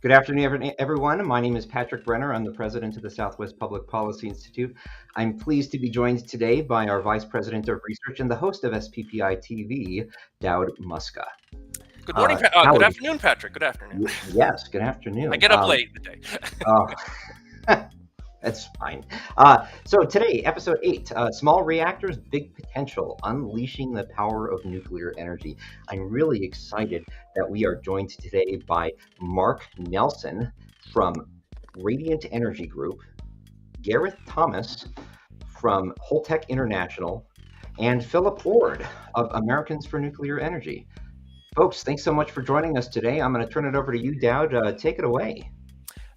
Good afternoon, everyone. My name is Patrick Brenner. I'm the president of the Southwest Public Policy Institute. I'm pleased to be joined today by our vice president of research and the host of SPPI-TV, Dowd Muska. Good morning. Good afternoon, Patrick. Good afternoon. Yes, good afternoon. I get up late today. That's fine. So today, episode 8, Small Reactors, Big Potential, Unleashing the Power of Nuclear Energy. I'm really excited that we are joined today by Mark Nelson from Radiant Energy Group, Gareth Thomas from Holtec International, and Philip Ward of Americans for Nuclear Energy. Folks, thanks so much for joining us today. I'm going to turn it over to you, Dowd. Take it away.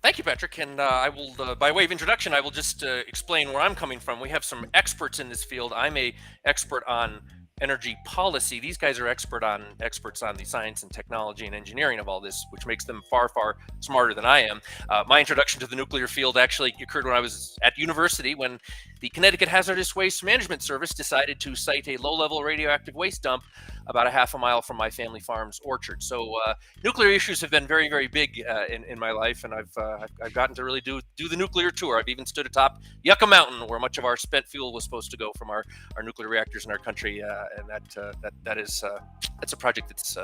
Thank you, Patrick. And I will, by way of introduction, I will just explain where I'm coming from. We have some experts in this field. I'm an expert on energy policy. These guys are experts on the science and technology and engineering of all this, which makes them far, far smarter than I am. My introduction to the nuclear field actually occurred when I was at university, when the Connecticut Hazardous Waste Management Service decided to site a low-level radioactive waste dump about a half a mile from my family farm's orchard. So nuclear issues have been very, very big in my life, and I've gotten to really do the nuclear tour. I've even stood atop Yucca Mountain, where much of our spent fuel was supposed to go from our nuclear reactors in our country, and that's a project that's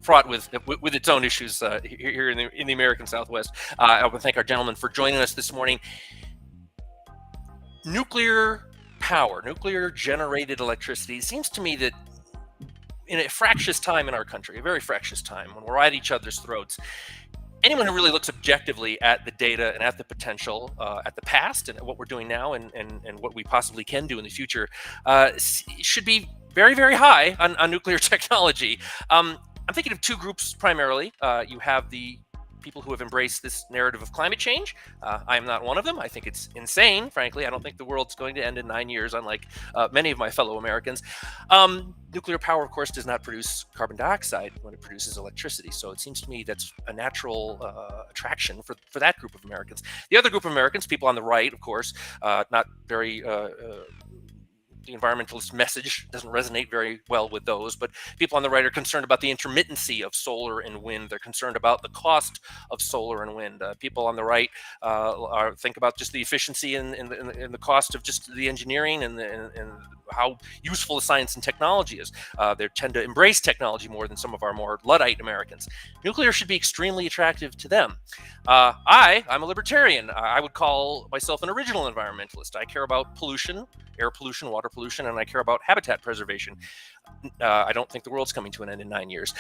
fraught with its own issues here in the American Southwest. I want to thank our gentlemen for joining us this morning. Nuclear power, nuclear generated electricity. It seems to me that in a fractious time in our country, a very fractious time, when we're at each other's throats, anyone who really looks objectively at the data and at the potential, at the past and at what we're doing now and what we possibly can do in the future, should be very, very high on nuclear technology. I'm thinking of two groups primarily. You have the people who have embraced this narrative of climate change. I am not one of them. I think it's insane, frankly. I don't think the world's going to end in 9 years, unlike many of my fellow Americans. Nuclear power, of course, does not produce carbon dioxide when it produces electricity. So it seems to me that's a natural attraction for that group of Americans. The other group of Americans, people on the right, of course, not very... the environmentalist message doesn't resonate very well with those, but people on the right are concerned about the intermittency of solar and wind. They're concerned about the cost of solar and wind. People on the right think about just the efficiency and the cost of just the engineering and how useful the science and technology is. They tend to embrace technology more than some of our more Luddite Americans. Nuclear should be extremely attractive to them. I'm a libertarian. I would call myself an original environmentalist. I care about pollution, air pollution, water pollution, and I care about habitat preservation. I don't think the world's coming to an end in 9 years.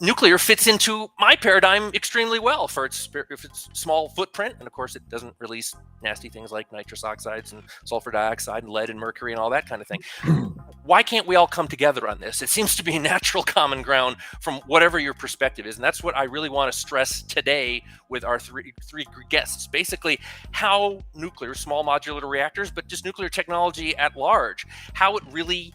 Nuclear fits into my paradigm extremely well for its small footprint, and of course it doesn't release nasty things like nitrous oxides and sulfur dioxide and lead and mercury and all that kind of thing. Why can't we all come together on this? It seems to be a natural common ground from whatever your perspective is, and that's what I really want to stress today with our three guests. Basically, how nuclear, small modular reactors, but just nuclear technology at large, how it really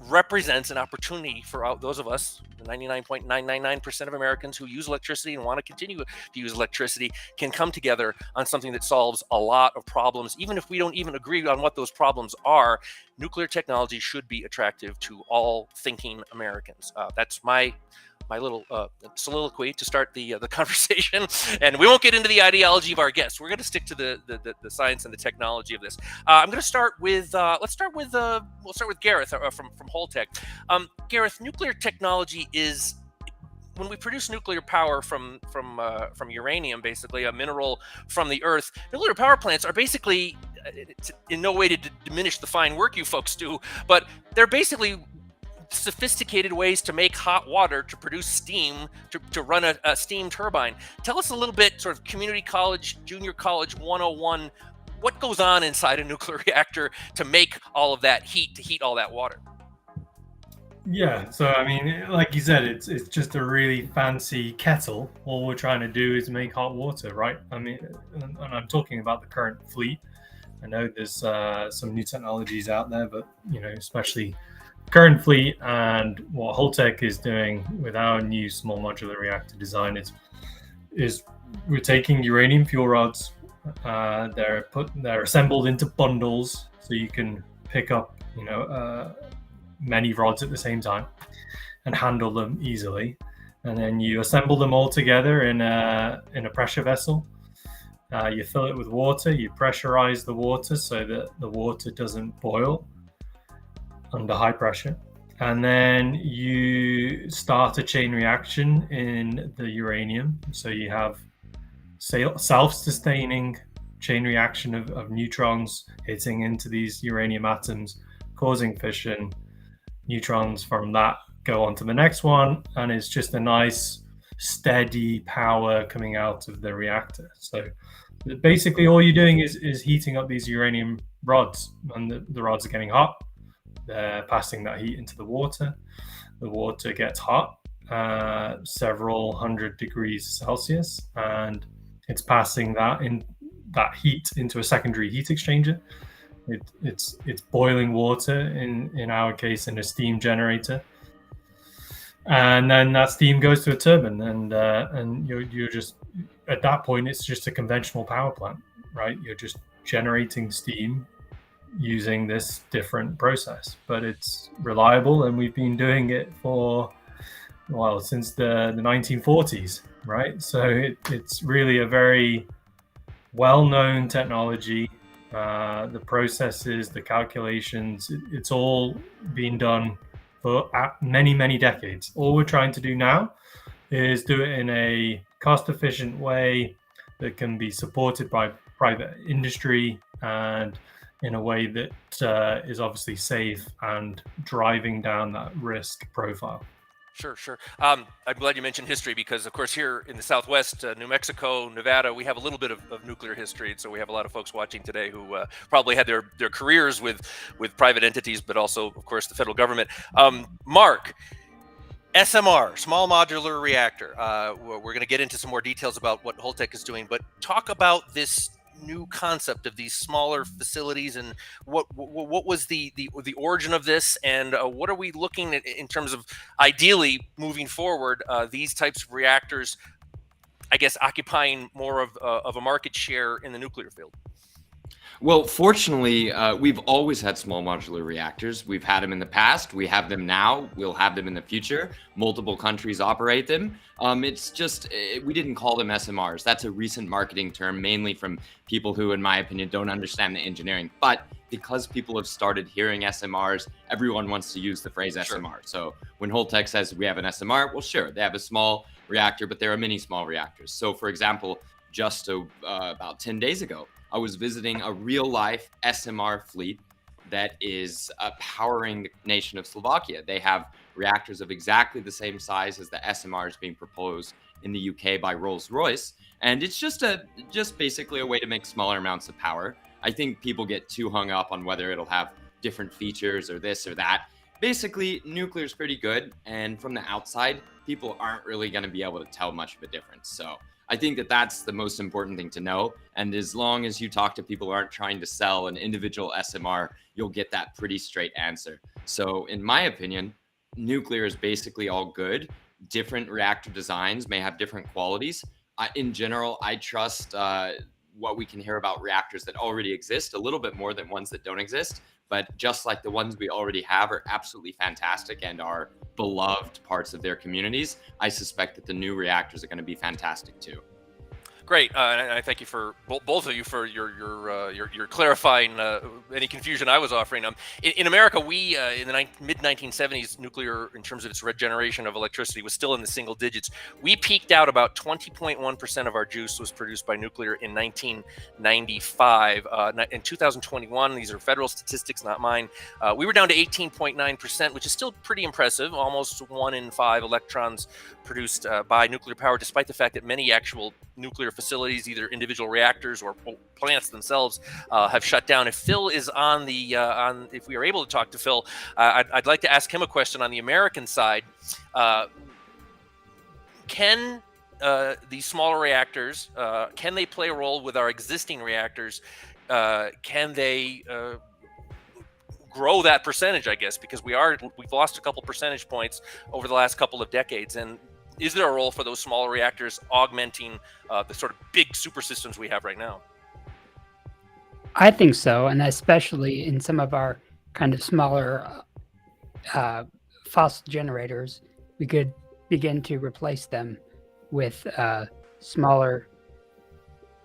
represents an opportunity for those of us, the 99.999% of Americans who use electricity and want to continue to use electricity, can come together on something that solves a lot of problems. Even if we don't even agree on what those problems are, nuclear technology should be attractive to all thinking Americans. That's my little soliloquy to start the conversation, and we won't get into the ideology of our guests. We're going to stick to the science and the technology of this. I'm going to start with we'll start with Gareth from Holtec. Gareth, nuclear technology is, when we produce nuclear power from uranium, basically a mineral from the earth. Nuclear power plants are basically, it's in no way to diminish the fine work you folks do, but they're basically sophisticated ways to make hot water to produce steam, to run a steam turbine. Tell us a little bit, sort of community college, junior college 101, what goes on inside a nuclear reactor to make all of that heat, to heat all that water? Yeah, so I mean, like you said, it's just a really fancy kettle. All we're trying to do is make hot water, right? I mean, and I'm talking about the current fleet. I know there's some new technologies out there, but especially current fleet and what Holtec is doing with our new small modular reactor design is we're taking uranium fuel rods. They're assembled into bundles, so you can pick up many rods at the same time and handle them easily. and then you assemble them all together in a pressure vessel. You fill it with water, you pressurize the water so that the water doesn't boil under high pressure. And then you start a chain reaction in the uranium. So you have self-sustaining chain reaction of neutrons hitting into these uranium atoms, causing fission. Neutrons from that go on to the next one, and it's just a nice, steady power coming out of the reactor. So basically all you're doing is heating up these uranium rods, and the rods are getting hot. They're passing that heat into the water. The water gets hot, several hundred degrees Celsius, and it's passing that heat into a secondary heat exchanger. It's boiling water, in our case in a steam generator, and then that steam goes to a turbine, and you're just, at that point it's just a conventional power plant, right? You're just generating steam using this different process, but it's reliable, and we've been doing it for, well, since the 1940s, right? So it's really a very well-known technology. The processes, the calculations, it's all been done for many decades. All we're trying to do now is do it in a cost-efficient way that can be supported by private industry, and in a way that is obviously safe and driving down that risk profile. Sure. I'm glad you mentioned history, because, of course, here in the Southwest, New Mexico, Nevada, we have a little bit of nuclear history. So we have a lot of folks watching today who probably had their careers with private entities, but also, of course, the federal government. Mark, SMR, small modular reactor. We're going to get into some more details about what Holtec is doing, but talk about this new concept of these smaller facilities, and what was the origin of this, and what are we looking at in terms of ideally moving forward, these types of reactors, I guess, occupying more of a market share in the nuclear field? Well, fortunately, we've always had small modular reactors. We've had them in the past. We have them now. We'll have them in the future. Multiple countries operate them. It's just, we didn't call them SMRs. That's a recent marketing term, mainly from people who, in my opinion, don't understand the engineering. But because people have started hearing SMRs, everyone wants to use the phrase SMR. Sure. So when Holtec says we have an SMR, well, sure, they have a small reactor, but there are many small reactors. So, for example, just about 10 days ago, I was visiting a real-life SMR fleet that is powering the nation of Slovakia. They have reactors of exactly the same size as the SMRs being proposed in the UK by Rolls-Royce, and it's just basically a way to make smaller amounts of power. I think people get too hung up on whether it'll have different features or this or that. Basically, nuclear is pretty good, and from the outside, people aren't really going to be able to tell much of a difference. So I think that that's the most important thing to know. And as long as you talk to people who aren't trying to sell an individual SMR, you'll get that pretty straight answer. So in my opinion, nuclear is basically all good. Different reactor designs may have different qualities. In general, I trust what we can hear about reactors that already exist a little bit more than ones that don't exist. But just like the ones we already have are absolutely fantastic and are beloved parts of their communities, I suspect that the new reactors are going to be fantastic too. Great, and I thank you for both of you for your clarifying any confusion I was offering. In America, we in the mid 1970s, nuclear, in terms of its generation of electricity, was still in the single digits. We peaked out about 20.1% of our juice was produced by nuclear in 1995. In 2021, these are federal statistics, not mine. We were down to 18.9%, which is still pretty impressive. Almost 1 in 5 electrons produced by nuclear power, despite the fact that many actual nuclear facilities, either individual reactors or plants themselves, have shut down. If Phil is on if we are able to talk to Phil, I'd like to ask him a question on the American side. Can these smaller reactors, can they play a role with our existing reactors? Can they grow that percentage, I guess, because we've lost a couple percentage points over the last couple of decades, and is there a role for those smaller reactors augmenting the sort of big super systems we have right now? I think so, and especially in some of our kind of smaller fossil generators, we could begin to replace them with smaller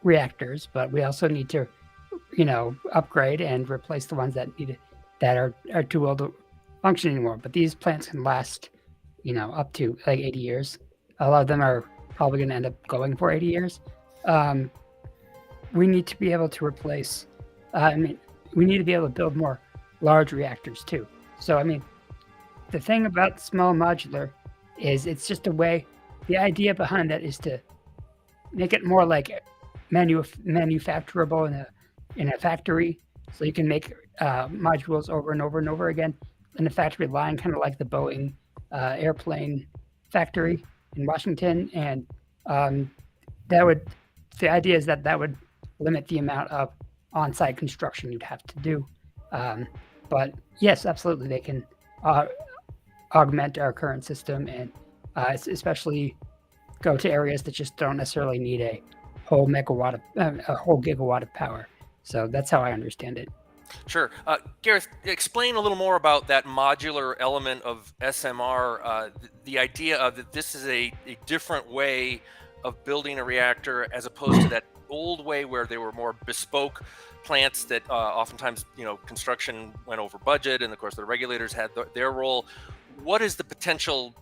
reactors, but we also need to, upgrade and replace the ones that are too old to function anymore. But these plants can last, up to like 80 years. A lot of them are probably going to end up going for 80 years. We need to be able to replace. We need to be able to build more large reactors too. So, the thing about small modular is it's just a way. The idea behind that is to make it more like manufacturable in a factory, so you can make modules over and over and over again in a factory line, kind of like the Boeing airplane factory in Washington. And the idea is that would limit the amount of on-site construction you'd have to do. But yes, absolutely, they can augment our current system and especially go to areas that just don't necessarily need a whole gigawatt of power. So that's how I understand it. Sure. Gareth, explain a little more about that modular element of SMR, the idea of that this is a different way of building a reactor as opposed to that old way where they were more bespoke plants that oftentimes, construction went over budget, and of course the regulators had their role. What is the potential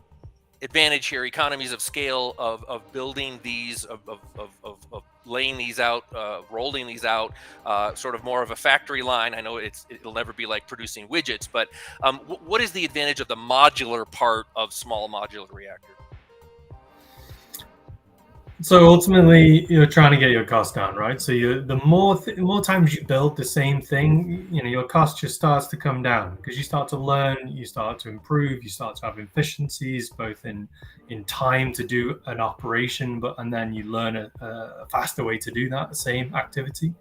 advantage here, economies of scale of building these, of laying these out, rolling these out, sort of more of a factory line? I know it'll never be like producing widgets, but what is the advantage of the modular part of small modular reactor? So ultimately, you're trying to get your cost down, right? So the more times you build the same thing, your cost just starts to come down because you start to learn, you start to improve, you start to have efficiencies both in time to do an operation, and then you learn a faster way to do that same activity.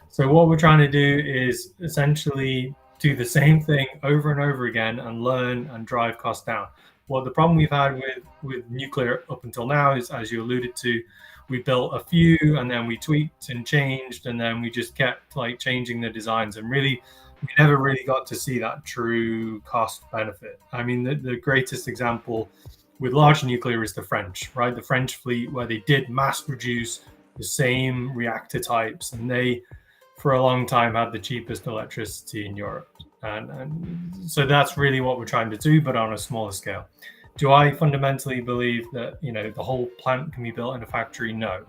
So what we're trying to do is essentially do the same thing over and over again and learn and drive costs down. Well, the problem we've had with nuclear up until now is, as you alluded to, we built a few and then we tweaked and changed, and then we just kept changing the designs, and really we never really got to see that true cost benefit. The greatest example with large nuclear is the French, right? The French fleet, where they did mass produce the same reactor types, and they for a long time had the cheapest electricity in Europe. And so that's really what we're trying to do, but on a smaller scale. Do I fundamentally believe that the whole plant can be built in a factory? No.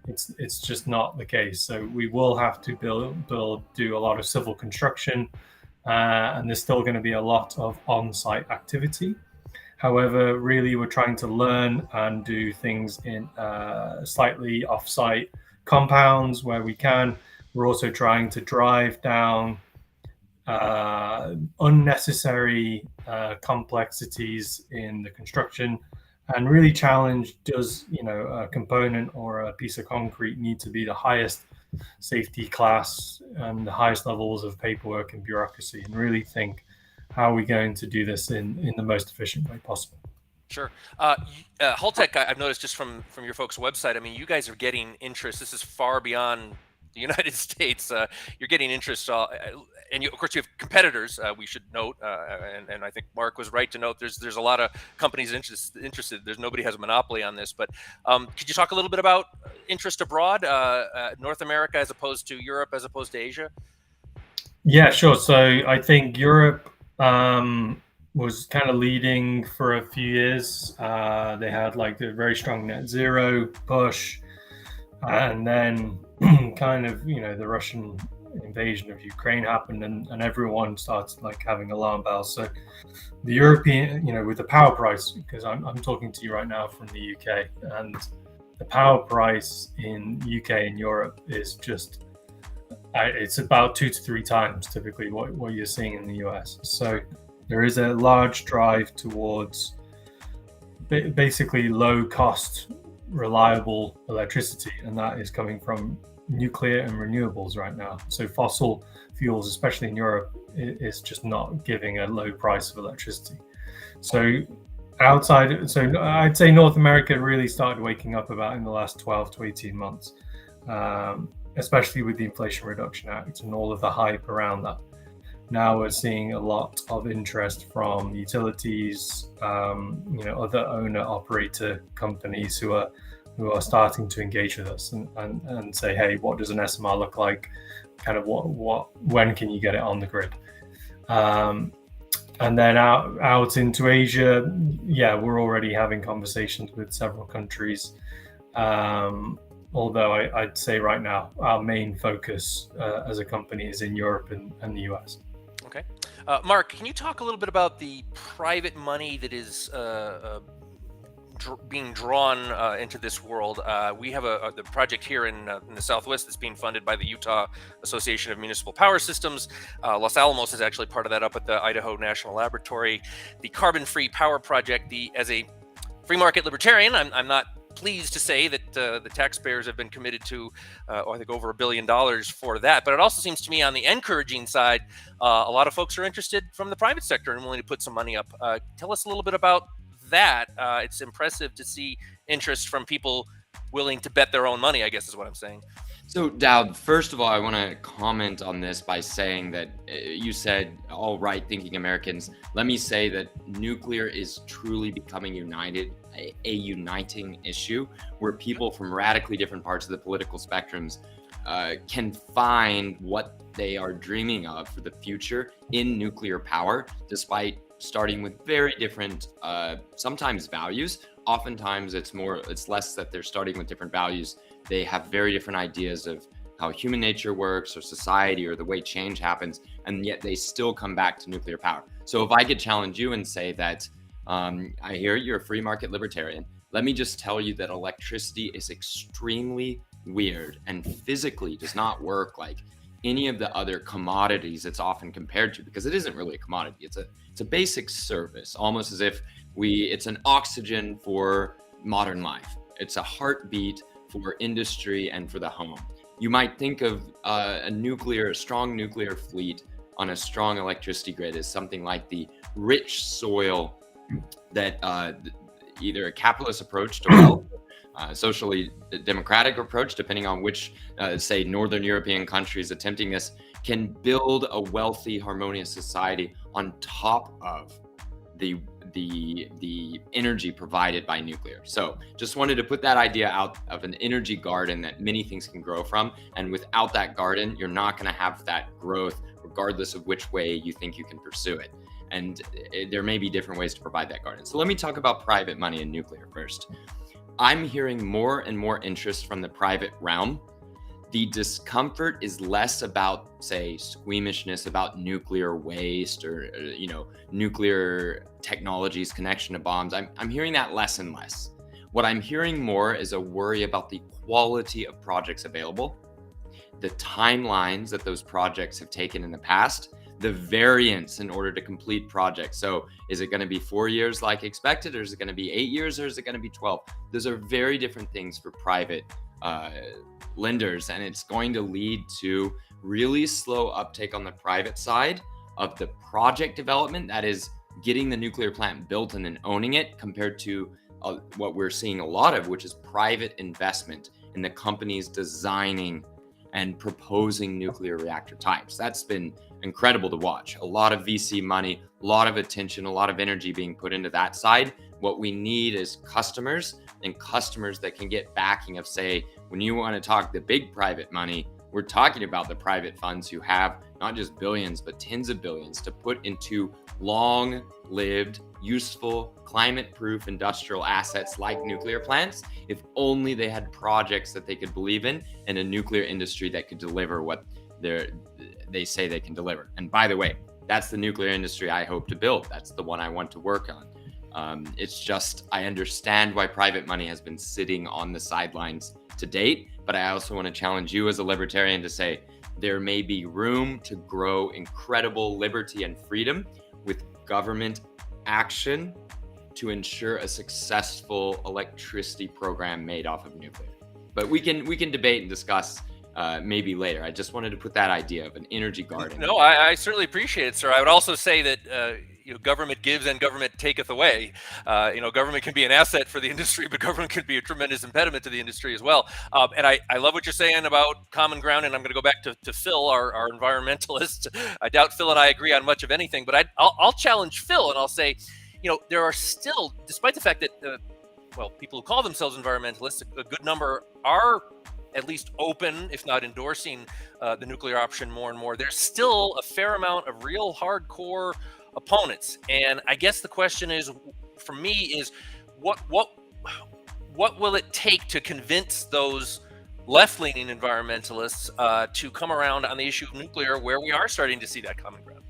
It's just not the case. So we will have to do a lot of civil construction, and there's still going to be a lot of on-site activity. However, really we're trying to learn and do things in slightly off-site compounds where we can. We're also trying to drive down unnecessary complexities in the construction and really challenge, does a component or a piece of concrete need to be the highest safety class and the highest levels of paperwork and bureaucracy, and really think, how are we going to do this in the most efficient way possible? Sure. Holtec, I've noticed just from your folks' website, you guys are getting interest. This is far beyond the United States. You're getting interest, and of course you have competitors. We should note, and I think Mark was right to note, there's a lot of companies interested. There's nobody has a monopoly on this. But could you talk a little bit about interest abroad, North America as opposed to Europe, as opposed to Asia? Yeah, sure. So I think Europe was kind of leading for a few years. They had the very strong net zero push, and then kind of the Russian invasion of Ukraine happened, and everyone started having alarm bells. So the European, with the power price, because I'm talking to you right now from the UK, and the power price in UK and Europe is just it's about 2 to 3 times typically what you're seeing in the US. So there is a large drive towards basically low cost, reliable electricity, and that is coming from nuclear and renewables right now. So fossil fuels, especially in Europe, is just not giving a low price of electricity. So I'd say North America really started waking up about in the last 12 to 18 months, especially with the Inflation Reduction Act and all of the hype around that. Now we're seeing a lot of interest from utilities, other owner-operator companies who are starting to engage with us and say, hey, what does an SMR look like? Kind of when can you get it on the grid? And then out into Asia, we're already having conversations with several countries. Although I'd say right now, our main focus as a company is in Europe and the US. Okay. Mark, can you talk a little bit about the private money that is being drawn into this world? We have the project here in the Southwest that's being funded by the Utah Association of Municipal Power Systems. Los Alamos is actually part of that up at the Idaho National Laboratory. The Carbon-Free Power Project, as a free market libertarian, I'm not pleased to say that the taxpayers have been committed to, I think, over $1 billion for that. But it also seems to me on the encouraging side, a lot of folks are interested from the private sector and willing to put some money up. Tell us a little bit about that. It's impressive to see interest from people willing to bet their own money, I guess is what I'm saying. So Dowd, first of all, I want to comment on this by saying that you said, all right, thinking Americans. Let me say that nuclear is truly becoming a uniting issue where people from radically different parts of the political spectrums can find what they are dreaming of for the future in nuclear power, despite starting with very different, sometimes values. Oftentimes it's less that they're starting with different values. They have very different ideas of how human nature works or society or the way change happens, and yet they still come back to nuclear power. So if I could challenge you and say that, I hear you're a free market libertarian. Let me just tell you that electricity is extremely weird and physically does not work like any of the other commodities it's often compared to, because it isn't really a commodity. It's a basic service, almost as if it's an oxygen for modern life. It's a heartbeat for industry and for the home. You might think of a strong nuclear fleet on a strong electricity grid as something like the rich soil that either a capitalist approach to wealth, socially democratic approach, depending on which, say, Northern European countries attempting this, can build a wealthy, harmonious society on top of the energy provided by nuclear. So just wanted to put that idea out of an energy garden that many things can grow from. And without that garden, you're not going to have that growth, regardless of which way you think you can pursue it. And there may be different ways to provide that garden. So let me talk about private money in nuclear first. I'm hearing more and more interest from the private realm. The discomfort is less about, say, squeamishness about nuclear waste or, nuclear technologies, connection to bombs. I'm hearing that less and less. What I'm hearing more is a worry about the quality of projects available, the timelines that those projects have taken in the past, the variance in order to complete projects. So is it going to be 4 years like expected, or is it going to be 8 years, or is it going to be 12? Those are very different things for private lenders, and it's going to lead to really slow uptake on the private side of the project development, that is getting the nuclear plant built and then owning it, compared to what we're seeing a lot of, which is private investment in the companies designing and proposing nuclear reactor types. That's been incredible to watch. A lot of VC money, a lot of attention, a lot of energy being put into that side. What we need is customers, and customers that can get backing of, say, when you want to talk the big private money, we're talking about the private funds who have not just billions, but tens of billions to put into long-lived, useful, climate-proof industrial assets like nuclear plants, if only they had projects that they could believe in and a nuclear industry that could deliver what they say they can deliver. And by the way, that's the nuclear industry I hope to build. That's the one I want to work on. It's just, I understand why private money has been sitting on the sidelines to date, but I also want to challenge you as a libertarian to say there may be room to grow incredible liberty and freedom with government action to ensure a successful electricity program made off of nuclear. But we can debate and discuss maybe later. I just wanted to put that idea of an energy garden. No, I certainly appreciate it, sir. I would also say that government gives and government taketh away. Government can be an asset for the industry, but government can be a tremendous impediment to the industry as well. And I love what you're saying about common ground, and I'm going to go back to Phil, our environmentalist. I doubt Phil and I agree on much of anything, but I'll challenge Phil, and I'll say, there are still, despite the fact that people who call themselves environmentalists, a good number are at least open, if not endorsing the nuclear option more and more. There's still a fair amount of real hardcore opponents, and I guess the question is, for me, is what will it take to convince those left-leaning environmentalists to come around on the issue of nuclear, where we are starting to see that common ground?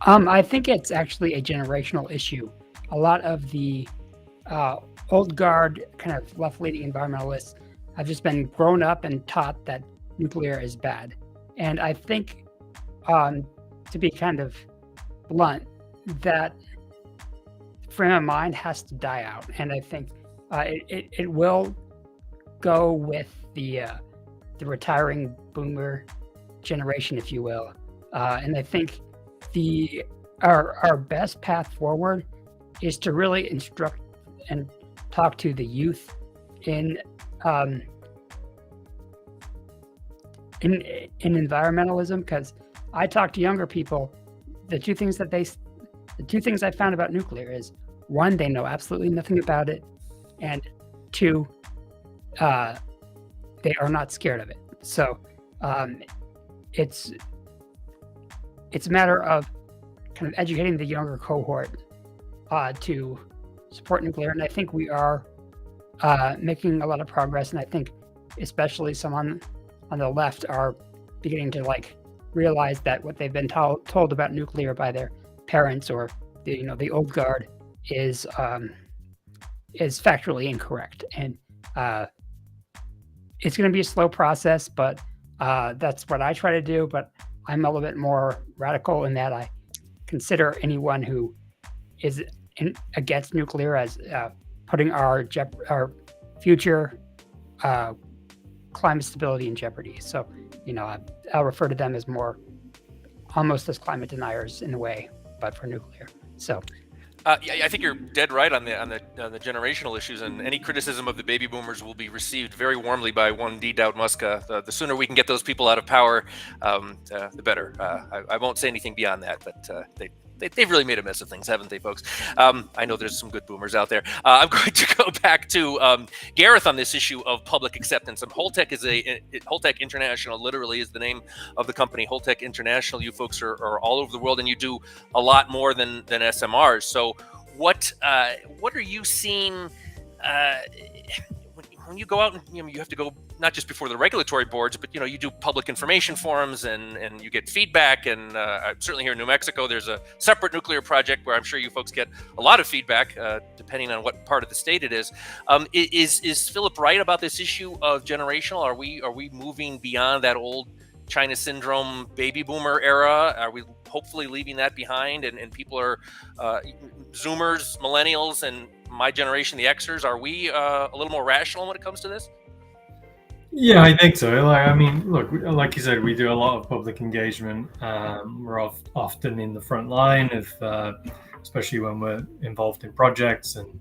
I think it's actually a generational issue. A lot of the old guard kind of left-leaning environmentalists have just been grown up and taught that nuclear is bad. And I think, to be kind of blunt, that frame of mind has to die out. And I think it will go with the retiring boomer generation, if you will. And I think our best path forward is to really instruct and talk to the youth in environmentalism, because I talk to younger people. The two things I found about nuclear is, one, they know absolutely nothing about it, and two, they are not scared of it. So it's a matter of kind of educating the younger cohort to support nuclear, and I think we are making a lot of progress. And I think especially some on the left are beginning to realize that what they've been told about nuclear by their parents or the old guard is factually incorrect. And it's going to be a slow process, but that's what I try to do. But I'm a little bit more radical in that I consider anyone who is against nuclear as putting our future climate stability in jeopardy. So, I'll refer to them as almost as climate deniers in a way, but for nuclear. So, I think you're dead right on the generational issues, and any criticism of the baby boomers will be received very warmly by one Dowd Muska. The sooner we can get those people out of power, the better. I won't say anything beyond that, but they've really made a mess of things, haven't they, folks? I know there's some good boomers out there. I'm going to go back to Gareth on this issue of public acceptance. Holtec Holtec International literally is the name of the company. Holtec International, you folks are all over the world, and you do a lot more than SMRs. So what are you seeing when you go out and you have to go not just before the regulatory boards, but you do public information forums and you get feedback. And certainly here in New Mexico, there's a separate nuclear project where I'm sure you folks get a lot of feedback, depending on what part of the state it is. Is Philip right about this issue of generational? Are we moving beyond that old China syndrome baby boomer era? Are we hopefully leaving that behind? And people are Zoomers, millennials, and my generation, the Xers. Are we a little more rational when it comes to this? Yeah, I think so. Look, like you said, we do a lot of public engagement. We're often in the front line of, especially when we're involved in projects, and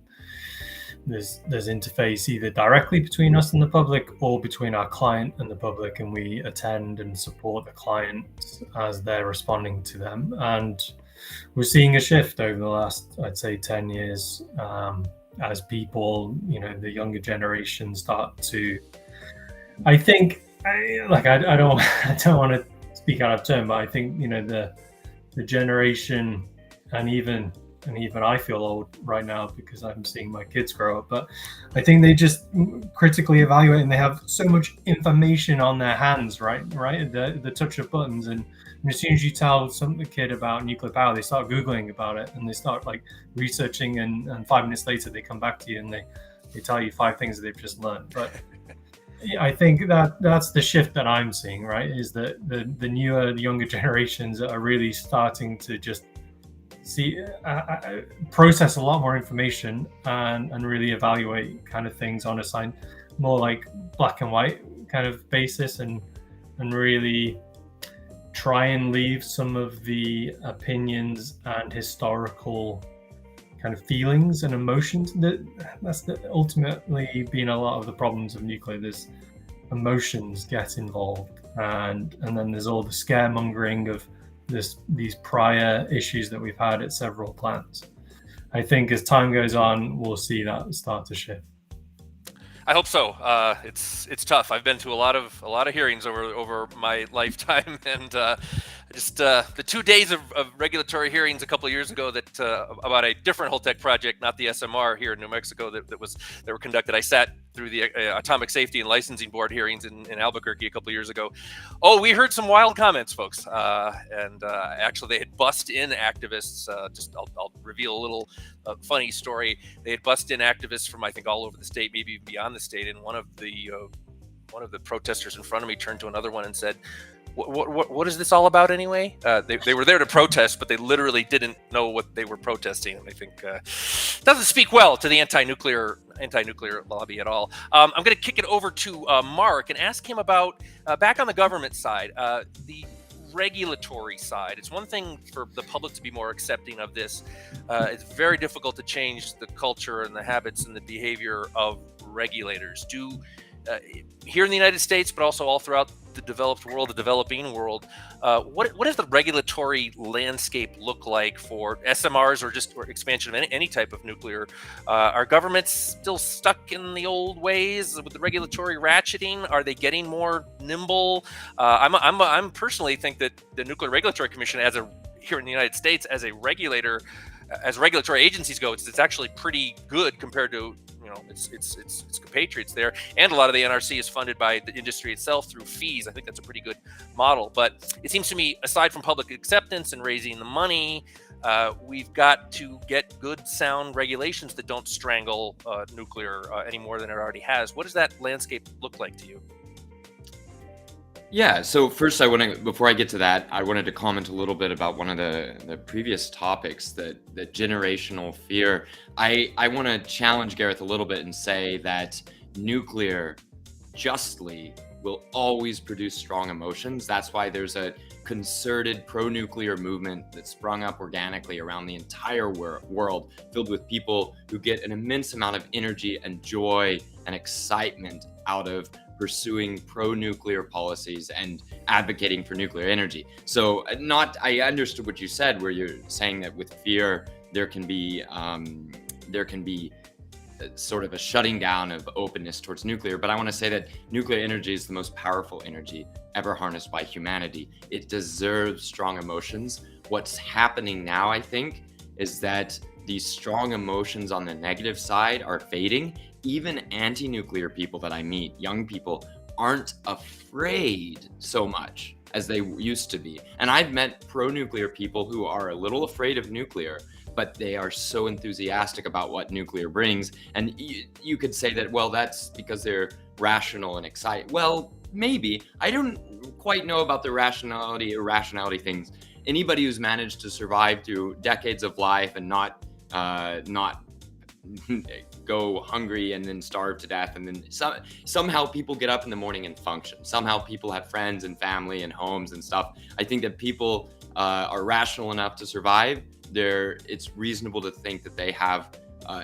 there's interface either directly between us and the public or between our client and the public, and we attend and support the clients as they're responding to them. And we're seeing a shift over the last, I'd say, 10 years as people, the younger generation start to, I think, I don't want to speak out of turn, but I think, the generation, and even I feel old right now because I'm seeing my kids grow up, but I think they just critically evaluate, and they have so much information on their hands, right? The touch of buttons. And as soon as you tell a kid about nuclear power, they start Googling about it, and they start researching, and 5 minutes later they come back to you and they tell you 5 things that they've just learned. But I think that's the shift that I'm seeing, right? Is that the younger generations are really starting to just process a lot more information and really evaluate kind of things on a more like black and white kind of basis, and really try and leave some of the opinions and historical kind of feelings and emotions. That's ultimately been a lot of the problems of nuclear. There's emotions get involved, and then there's all the scaremongering of these prior issues that we've had at several plants. I think as time goes on, we'll see that start to shift. I hope so. It's tough. I've been to a lot of hearings over my lifetime, and just the 2 days of regulatory hearings a couple of years ago that about a different Holtec project, not the SMR here in New Mexico, that were conducted. I sat through the Atomic Safety and Licensing Board hearings in Albuquerque a couple of years ago. Oh, we heard some wild comments, folks, and actually they had bussed in activists. I'll reveal a little funny story. They had bussed in activists from, I think, all over the state, maybe even beyond the state, and one of the protesters in front of me turned to another one and said, what is this all about anyway? They were there to protest, but they literally didn't know what they were protesting, and I think doesn't speak well to the anti-nuclear lobby at all. I'm going to kick it over to Mark and ask him about back on the government side, the regulatory side. It's one thing for the public to be more accepting of this. It's very difficult to change the culture and the habits and the behavior of regulators. Here in the United States, but also all throughout the developed world, the developing world, what does the regulatory landscape look like for SMRs or expansion of any type of nuclear? Are governments still stuck in the old ways with the regulatory ratcheting? Are they getting more nimble? I'm personally think that the Nuclear Regulatory Commission, here in the United States, as a regulator, as regulatory agencies go, it's actually pretty good compared to its compatriots there, and a lot of the NRC is funded by the industry itself through fees. I think that's a pretty good model. But it seems to me, aside from public acceptance and raising the money, we've got to get good, sound regulations that don't strangle nuclear any more than it already has. What does that landscape look like to you? Yeah, so first before I get to that, I wanted to comment a little bit about one of the previous topics, the generational fear. I want to challenge Gareth a little bit and say that nuclear justly will always produce strong emotions. That's why there's a concerted pro-nuclear movement that sprung up organically around the entire world, filled with people who get an immense amount of energy and joy and excitement out of pursuing pro-nuclear policies and advocating for nuclear energy. So I understood what you said, where you're saying that with fear, there can be sort of a shutting down of openness towards nuclear. But I want to say that nuclear energy is the most powerful energy ever harnessed by humanity. It deserves strong emotions. What's happening now, I think, is that these strong emotions on the negative side are fading. Even anti-nuclear people that I meet, young people, aren't afraid so much as they used to be. And I've met pro-nuclear people who are a little afraid of nuclear, but they are so enthusiastic about what nuclear brings. And you could say that, well, that's because they're rational and excited. Well, maybe. I don't quite know about the irrationality things. Anybody who's managed to survive through decades of life and not go hungry and then starve to death, and then somehow people get up in the morning and function. Somehow people have friends and family and homes and stuff. I think that people are rational enough to survive. It's reasonable to think that they have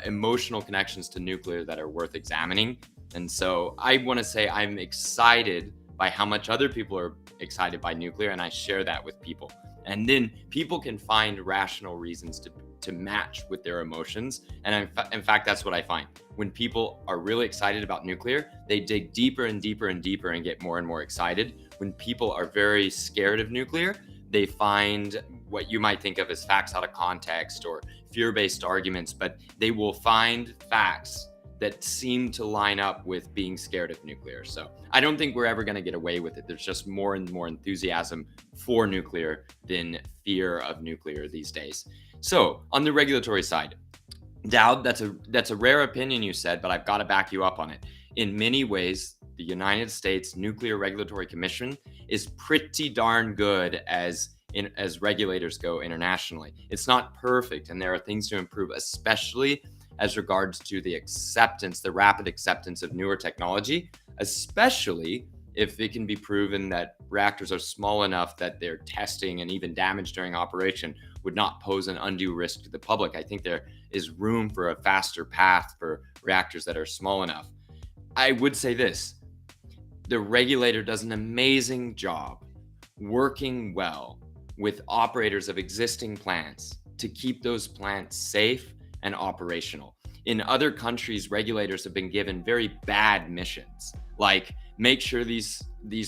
emotional connections to nuclear that are worth examining. And so I want to say I'm excited by how much other people are excited by nuclear, and I share that with people. And then people can find rational reasons to match with their emotions. And in fact, that's what I find. When people are really excited about nuclear, they dig deeper and deeper and deeper and get more and more excited. When people are very scared of nuclear, they find what you might think of as facts out of context or fear-based arguments, but they will find facts that seem to line up with being scared of nuclear. So I don't think we're ever going to get away with it. There's just more and more enthusiasm for nuclear than fear of nuclear these days. So on the regulatory side, Dowd, that's a rare opinion you said, but I've got to back you up on it. In many ways, the United States Nuclear Regulatory Commission is pretty darn good as regulators go internationally. It's not perfect, and there are things to improve, especially as regards to the rapid acceptance of newer technology, especially if it can be proven that reactors are small enough that their testing and even damage during operation would not pose an undue risk to the public, I think there is room for a faster path for reactors that are small enough. I would say this: the regulator does an amazing job working well with operators of existing plants to keep those plants safe and operational. In other countries, regulators have been given very bad missions, like make sure these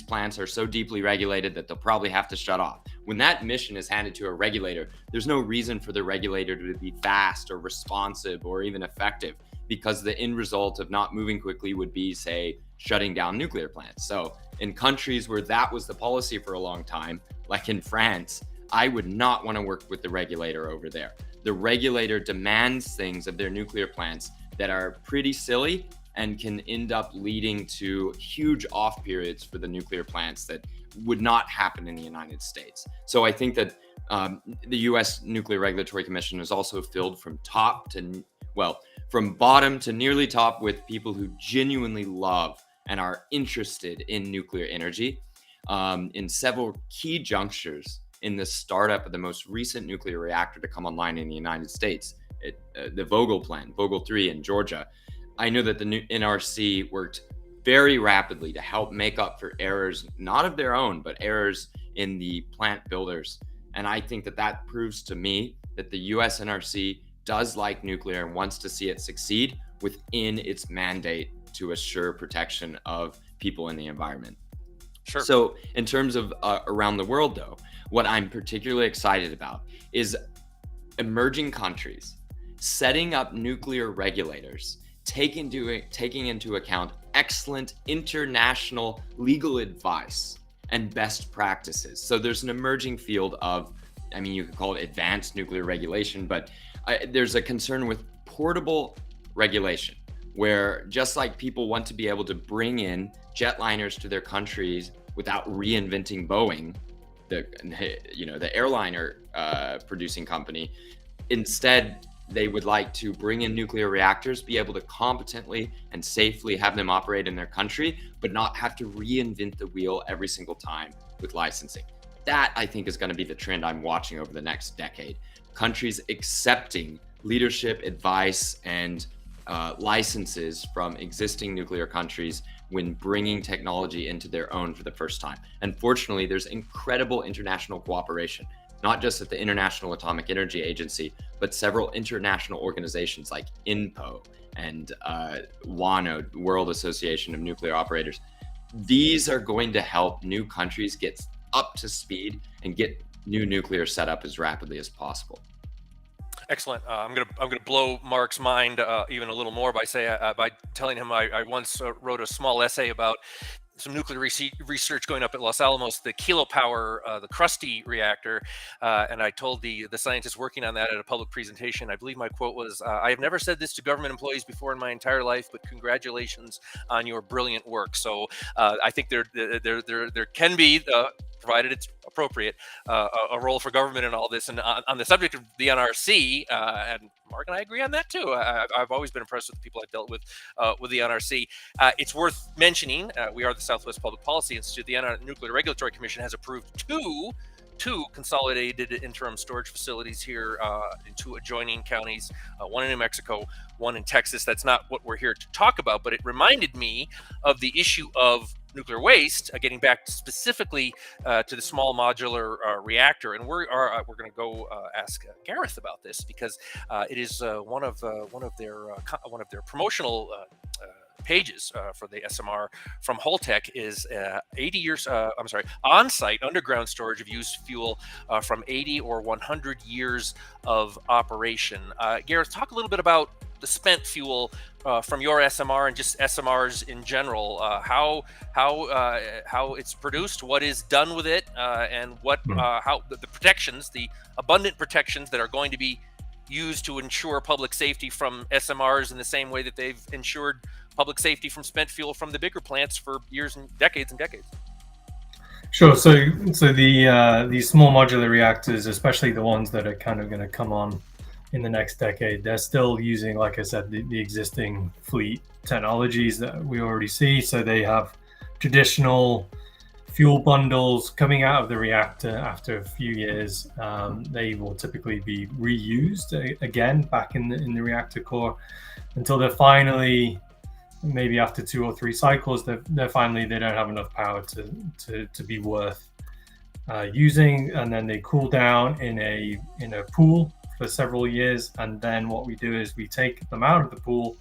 plants are so deeply regulated that they'll probably have to shut off. When that mission is handed to a regulator, there's no reason for the regulator to be fast or responsive or even effective, because the end result of not moving quickly would be, say, shutting down nuclear plants. So in countries where that was the policy for a long time, like in France, I would not want to work with the regulator over there. The regulator demands things of their nuclear plants that are pretty silly and can end up leading to huge off periods for the nuclear plants that would not happen in the United States. So I think that the US Nuclear Regulatory Commission is also filled from from bottom to nearly top with people who genuinely love and are interested in nuclear energy. In several key junctures in the startup of the most recent nuclear reactor to come online in the United States, the Vogtle plant, Vogtle 3 in Georgia, I know that the NRC worked very rapidly to help make up for errors, not of their own, but errors in the plant builders. And I think that proves to me that the US NRC does like nuclear and wants to see it succeed within its mandate to assure protection of people and the environment. Sure. So in terms of around the world, though, what I'm particularly excited about is emerging countries setting up nuclear regulators, taking into account excellent international legal advice and best practices. So there's an emerging field of, you could call it advanced nuclear regulation, but there's a concern with portable regulation, where just like people want to be able to bring in jetliners to their countries without reinventing Boeing, the airliner producing company, instead they would like to bring in nuclear reactors, be able to competently and safely have them operate in their country, but not have to reinvent the wheel every single time with licensing. That, I think, is going to be the trend I'm watching over the next decade. Countries accepting leadership, advice, and licenses from existing nuclear countries when bringing technology into their own for the first time. Unfortunately, there's incredible international cooperation, not just at the International Atomic Energy Agency, but several international organizations like INPO and WANO, World Association of Nuclear Operators. These are going to help new countries get up to speed and get new nuclear set up as rapidly as possible. Excellent. I'm gonna blow Mark's mind even a little more by telling him I once wrote a small essay about some nuclear research going up at Los Alamos, the kilopower, the Krusty reactor, and I told the scientists working on that at a public presentation. I believe my quote was, "I have never said this to government employees before in my entire life, but congratulations on your brilliant work." So I think there can be, provided it's appropriate, a role for government in all this. And on the subject of the NRC, and Mark and I agree on that too. I've always been impressed with the people I've dealt with the NRC. It's worth mentioning, we are the Southwest Public Policy Institute. The Nuclear Regulatory Commission has approved two consolidated interim storage facilities here in two adjoining counties, one in New Mexico, one in Texas. That's not what we're here to talk about, but it reminded me of the issue of nuclear waste, getting back specifically to the small modular reactor. And we're going to go ask Gareth about this, because it is one of their promotional pages for the SMR from Holtec is 80 years, on-site underground storage of used fuel from 80 or 100 years of operation. Gareth, talk a little bit about the spent fuel from your SMR and just SMRs in general, how it's produced, what is done with it, and what how the protections, the abundant protections that are going to be used to ensure public safety from SMRs in the same way that they've ensured public safety from spent fuel from the bigger plants for years and decades and decades. Sure. So these small modular reactors, especially the ones that are kind of going to come on in the next decade, they're still using, like I said, the existing fleet technologies that we already see. So they have traditional fuel bundles coming out of the reactor after a few years, they will typically be reused again back in the reactor core until they're finally, maybe after 2 or 3 cycles, they're finally, they don't have enough power to be worth using, and then they cool down in a pool for several years. And then what we do is we take them out of the pool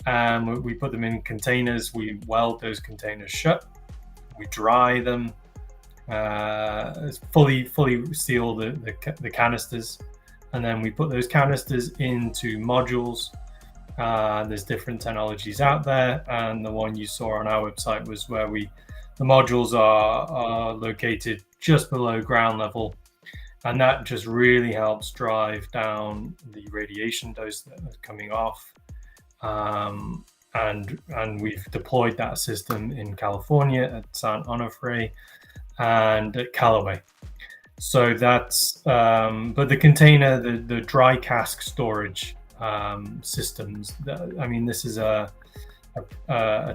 and we put them in containers. We weld those containers shut, we dry them, fully seal the canisters, and then we put those canisters into modules. There's different technologies out there, and the one you saw on our website was where the modules are located just below ground level, and that just really helps drive down the radiation dose that's coming off. And we've deployed that system in California at San Onofre and at Callaway. So that's, but the container, the dry cask storage systems, this is a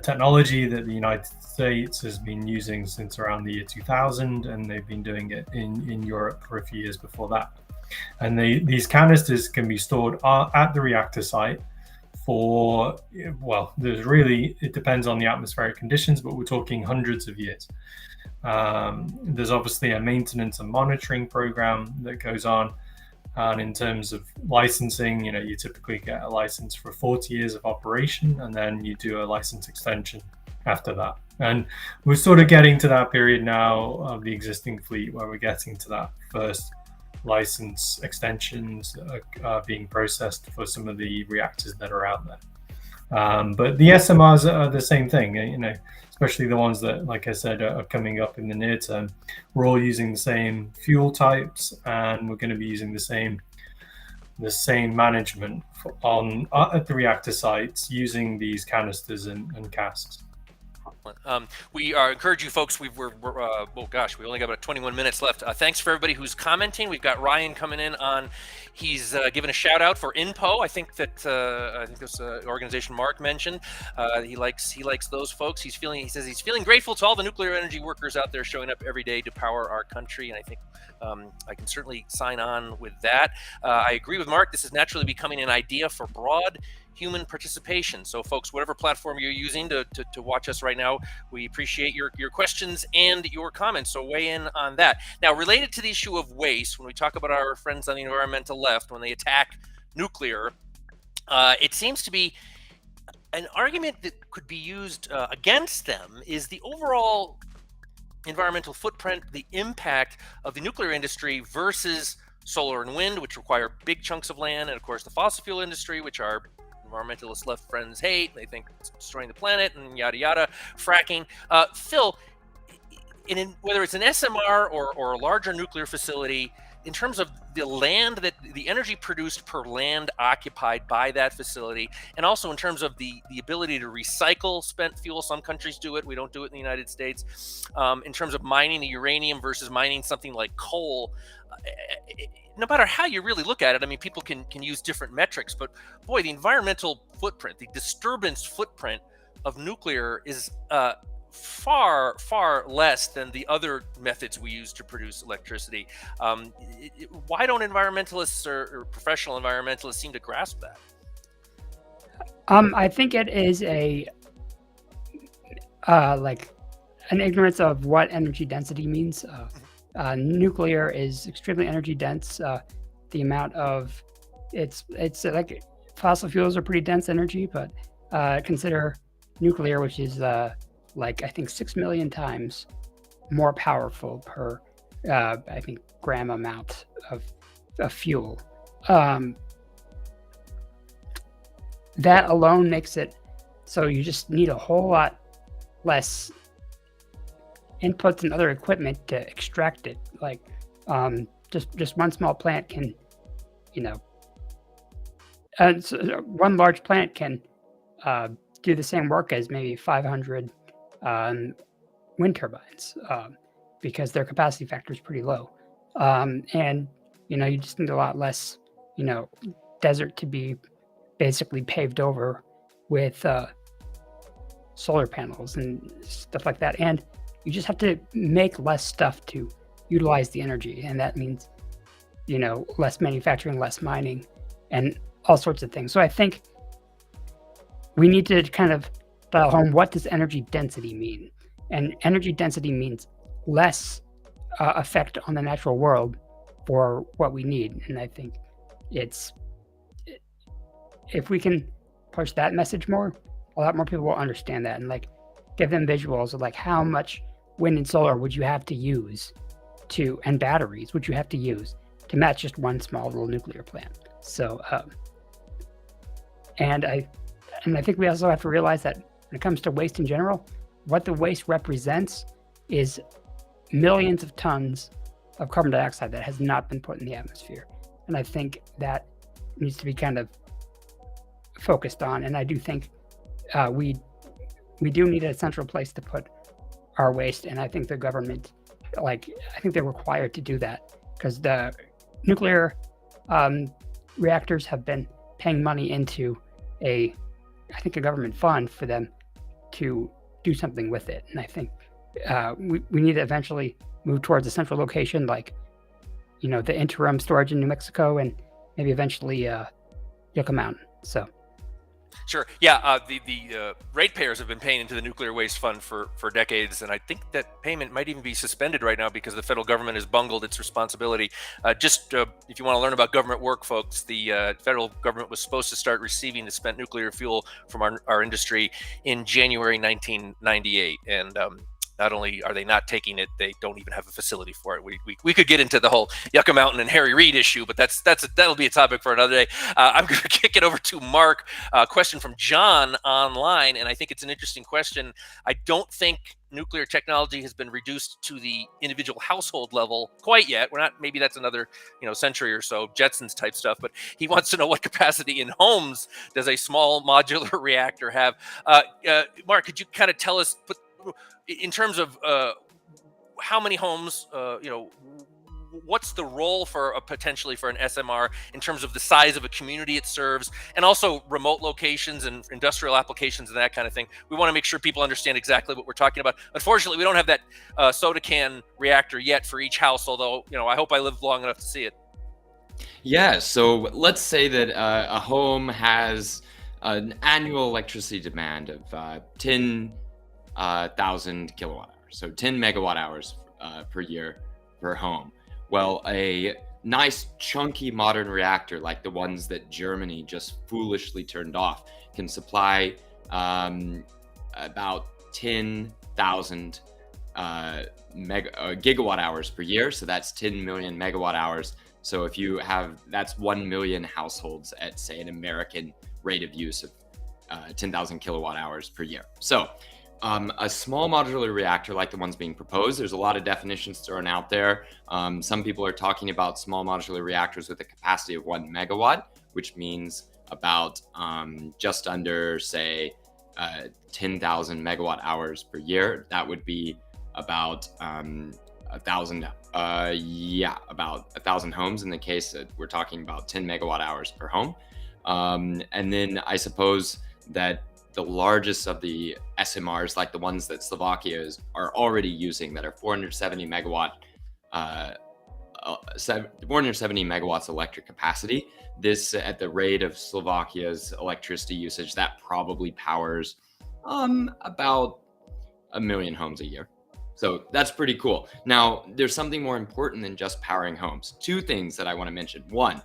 technology that the United States has been using since around the year 2000, and they've been doing it in Europe for a few years before that. And these canisters can be stored at the reactor site for, well, it depends on the atmospheric conditions, but we're talking hundreds of years. There's obviously a maintenance and monitoring program that goes on. And in terms of licensing, you typically get a license for 40 years of operation, and then you do a license extension after that. And we're sort of getting to that period now of the existing fleet where we're getting to that first license extensions are being processed for some of the reactors that are out there. But the SMRs are the same thing, especially the ones that, like I said, are coming up in the near term. We're all using the same fuel types, and we're going to be using the same management at the reactor sites using these canisters and casks. We encourage you folks. We only got about 21 minutes left. Thanks for everybody who's commenting. We've got Ryan coming in on. He's given a shout out for INPO. I think this organization Mark mentioned. He likes those folks. He says he's feeling grateful to all the nuclear energy workers out there showing up every day to power our country. And I think I can certainly sign on with that. I agree with Mark. This is naturally becoming an idea for broad human participation. So folks, whatever platform you're using to watch us right now, we appreciate your questions and your comments. So weigh in on that. Now, related to the issue of waste, when we talk about our friends on the environmental left, when they attack nuclear, it seems to be an argument that could be used against them is the overall environmental footprint, the impact of the nuclear industry versus solar and wind, which require big chunks of land, and of course the fossil fuel industry, which our environmentalist left friends hate. They think it's destroying the planet and yada yada. Fracking. Phil, whether it's an SMR or a larger nuclear facility, in terms of the land that the energy produced per land occupied by that facility, and also in terms of the ability to recycle spent fuel, some countries do it, we don't do it in the United States. In terms of mining the uranium versus mining something like coal, no matter how you really look at it, people can use different metrics, but boy, the environmental footprint, the disturbance footprint of nuclear is far, far less than the other methods we use to produce electricity. Why don't environmentalists or professional environmentalists seem to grasp that? I think it is an ignorance of what energy density means. Nuclear is extremely energy dense. The amount of it's like fossil fuels are pretty dense energy, but consider nuclear, which is I think 6 million times more powerful per gram amount of fuel. That alone makes it so you just need a whole lot less inputs and other equipment to extract it. Just one small plant can, one large plant can do the same work as maybe 500 wind turbines because their capacity factor is pretty low. And you just need a lot less, desert to be basically paved over with solar panels and stuff like that. And you just have to make less stuff to utilize the energy. And that means, less manufacturing, less mining, and all sorts of things. So I think we need to kind of dial home, what does energy density mean? And energy density means less effect on the natural world for what we need. And I think if we can push that message more, a lot more people will understand that, and give them visuals of how much wind and solar would you have to use and batteries would you have to use to match just one small little nuclear plant. So, and I think we also have to realize that when it comes to waste in general, what the waste represents is millions of tons of carbon dioxide that has not been put in the atmosphere. And I think that needs to be kind of focused on. And I do think we do need a central place to put our waste. And I think the government, I think they're required to do that, because the nuclear reactors have been paying money into a government fund for them to do something with it. And I think we need to eventually move towards a central location, the interim storage in New Mexico, and maybe eventually Yucca Mountain. So. Sure. Yeah. The ratepayers have been paying into the nuclear waste fund for decades, and I think that payment might even be suspended right now because the federal government has bungled its responsibility. If you want to learn about government work, folks, the federal government was supposed to start receiving the spent nuclear fuel from our industry in January 1998, and not only are they not taking it, they don't even have a facility for it. We could get into the whole Yucca Mountain and Harry Reid issue, but that'll be a topic for another day. I'm going to kick it over to Mark. Question from John online, and I think it's an interesting question. I don't think nuclear technology has been reduced to the individual household level quite yet. We're not. Maybe that's another century or so, Jetsons type stuff. But he wants to know, what capacity in homes does a small modular reactor have? Mark, could you kind of tell us, in terms of how many homes, what's the role potentially for an SMR in terms of the size of a community it serves, and also remote locations and industrial applications and that kind of thing? We want to make sure people understand exactly what we're talking about. Unfortunately, we don't have that soda can reactor yet for each house, although, I hope I live long enough to see it. Yeah, so let's say that a home has an annual electricity demand of 10,000 kilowatt hours, so 10 megawatt hours per year per home. Well, a nice chunky modern reactor like the ones that Germany just foolishly turned off can supply about 10,000 gigawatt hours per year. So that's 10 million megawatt hours. So if you have, that's 1 million households at, say, an American rate of use of 10,000 kilowatt hours per year. So a small modular reactor like the ones being proposed, there's a lot of definitions thrown out there. Some people are talking about small modular reactors with a capacity of 1 megawatt, which means about just under, say, 10,000 megawatt hours per year. That would be about 1,000, about 1,000 homes in the case that we're talking about 10 megawatt hours per home. And then I suppose that the largest of the SMRs, like the ones that Slovakia are already using, that are 470 megawatts electric capacity. This, at the rate of Slovakia's electricity usage, that probably powers about 1 million homes a year. So that's pretty cool. Now, there's something more important than just powering homes. Two things that I want to mention. One,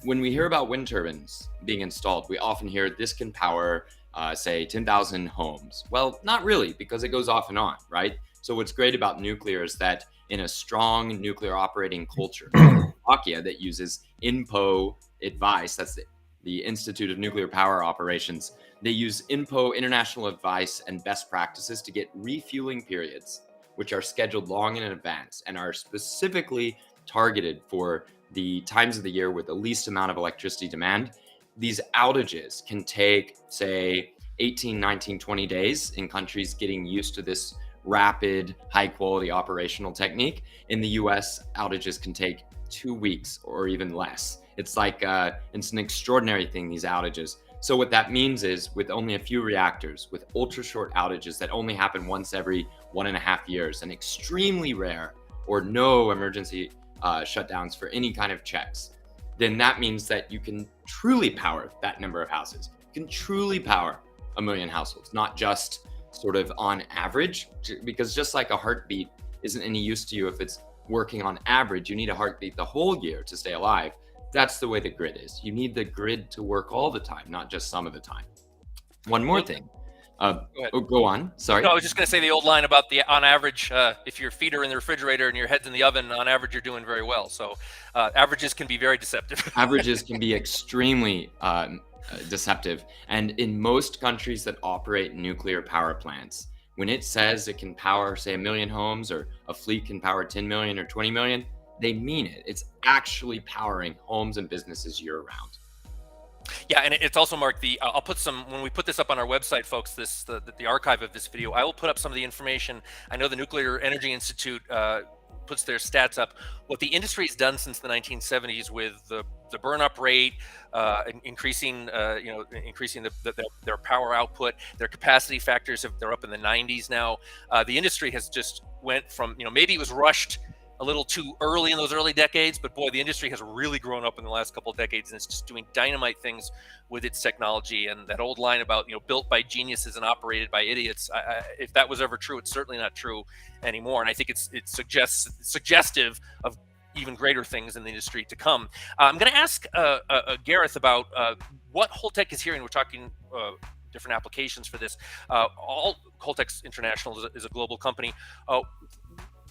when we hear about wind turbines being installed, we often hear this can power say 10,000 homes. Well, not really, because it goes off and on, right? So what's great about nuclear is that in a strong nuclear operating culture, Slovakia, that uses INPO advice, that's the Institute of Nuclear Power Operations, they use INPO international advice and best practices to get refueling periods, which are scheduled long in advance and are specifically targeted for the times of the year with the least amount of electricity demand. These outages can take, say, 18, 19, 20 days in countries getting used to this rapid, high-quality operational technique. In the US, outages can take 2 weeks or even less. It's like, it's an extraordinary thing, these outages. So what that means is with only a few reactors, with ultra short outages that only happen once every 1.5 years, and extremely rare or no emergency shutdowns for any kind of checks, then that means that you can truly power that number of houses. You can truly power 1 million households, not just sort of on average, because just like a heartbeat isn't any use to you if it's working on average, you need a heartbeat the whole year to stay alive. That's the way the grid is. You need the grid to work all the time, not just some of the time. One more thing. Go on. Sorry. No, I was just going to say the old line about the on average, if your feet are in the refrigerator and your head's in the oven, on average, you're doing very well. So averages can be very deceptive. Averages can be extremely deceptive. And in most countries that operate nuclear power plants, when it says it can power, say, 1 million homes, or a fleet can power 10 million or 20 million, they mean it. It's actually powering homes and businesses year round. Yeah, and it's also, Mark, I'll put some, when we put this up on our website, folks, the archive of this video, I will put up some of the information. I know the Nuclear Energy Institute puts their stats up. What the industry has done since the 1970s with the burn-up rate, increasing their power output, their capacity factors, they're up in the 90s now. The industry has just went from, maybe it was rushed a little too early in those early decades, but boy, the industry has really grown up in the last couple of decades, and it's just doing dynamite things with its technology. And that old line about, built by geniuses and operated by idiots, if that was ever true, it's certainly not true anymore. And I think it's suggestive of even greater things in the industry to come. I'm going to ask Gareth about what Holtec is hearing. We're talking different applications for this. Holtec International is a global company.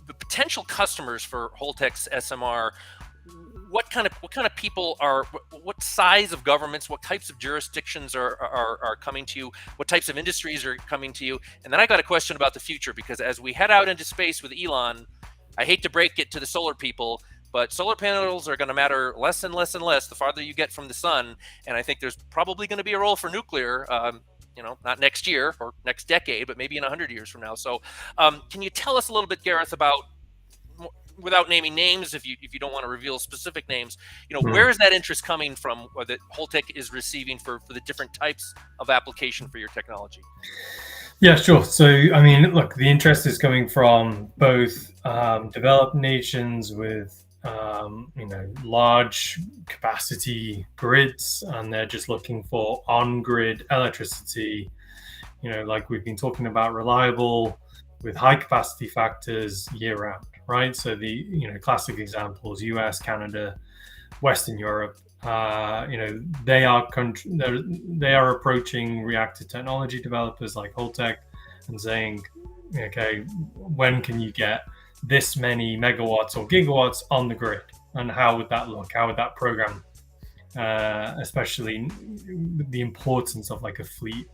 The potential customers for Holtec's SMR, what kind of people are, what size of governments, what types of jurisdictions are coming to you, what types of industries are coming to you? And then I got a question about the future, because as we head out into space with Elon, I hate to break it to the solar people, but solar panels are going to matter less and less and less the farther you get from the sun. And I think there's probably going to be a role for nuclear, not next year or next decade, but maybe in 100 years from now. So can you tell us a little bit, Gareth, about, without naming names, if you don't want to reveal specific names, where is that interest coming from, or that Holtec is receiving for the different types of application for your technology? Yeah, sure. So, I mean, look, the interest is coming from both developed nations with large capacity grids, and they're just looking for on-grid electricity, like we've been talking about, reliable with high capacity factors year round, right? So the classic examples: US, Canada, Western Europe. They are approaching reactor technology developers like Holtec and saying, okay, when can you get this many megawatts or gigawatts on the grid, and how would that look? How would that program, especially the importance of like a fleet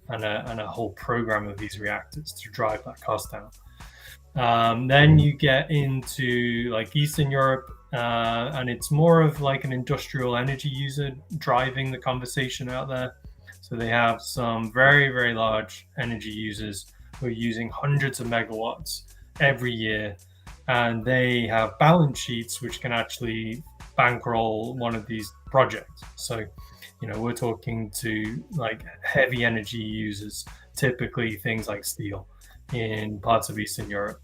and a whole program of these reactors to drive that cost down. Then you get into like Eastern Europe, and it's more of like an industrial energy user driving the conversation out there. So they have some very, very large energy users who are using hundreds of megawatts every year, and they have balance sheets which can actually bankroll one of these projects. So we're talking to like heavy energy users, typically things like steel in parts of Eastern Europe,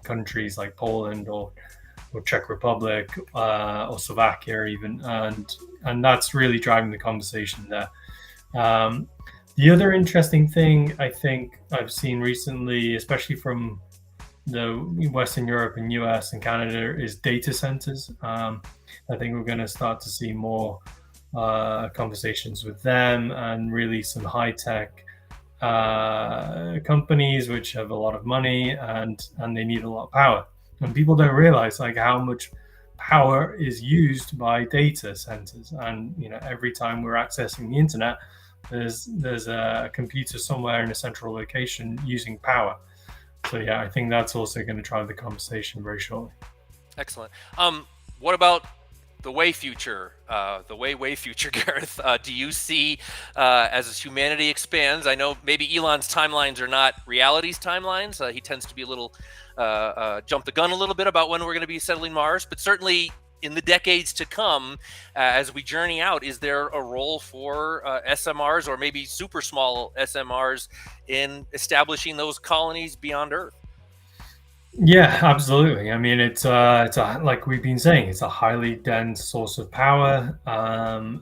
countries like Poland or Czech Republic or Slovakia even, and that's really driving the conversation there. The other interesting thing I think I've seen recently, especially from the Western Europe and US and Canada, is data centers. I think we're going to start to see more conversations with them, and really some high-tech companies which have a lot of money and they need a lot of power. And people don't realize like how much power is used by data centers. And every time we're accessing the internet, there's a computer somewhere in a central location using power. So yeah, I think that's also going to drive the conversation very shortly. Excellent. What about the way future, Gareth? Do you see as humanity expands? I know maybe Elon's timelines are not reality's timelines. He tends to be a little jump the gun a little bit about when we're going to be settling Mars, but certainly in the decades to come, as we journey out, is there a role for SMRs, or maybe super small SMRs, in establishing those colonies beyond Earth? Yeah, absolutely. I mean, it's like we've been saying, it's a highly dense source of power.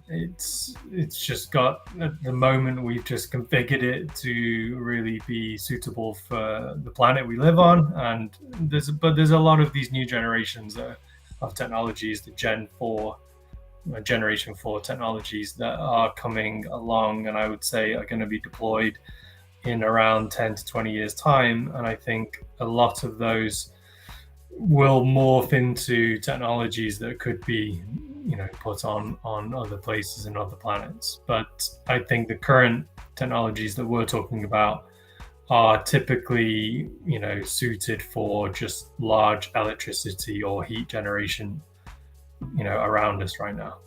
It's just got, at the moment, we've just configured it to really be suitable for the planet we live on. And there's a lot of these new generations of technologies, the Generation 4 technologies that are coming along, and I would say are going to be deployed in around 10 to 20 years time. And I think a lot of those will morph into technologies that could be, put on other places and other planets. But I think the current technologies that we're talking about are typically, suited for just large electricity or heat generation, around us right now.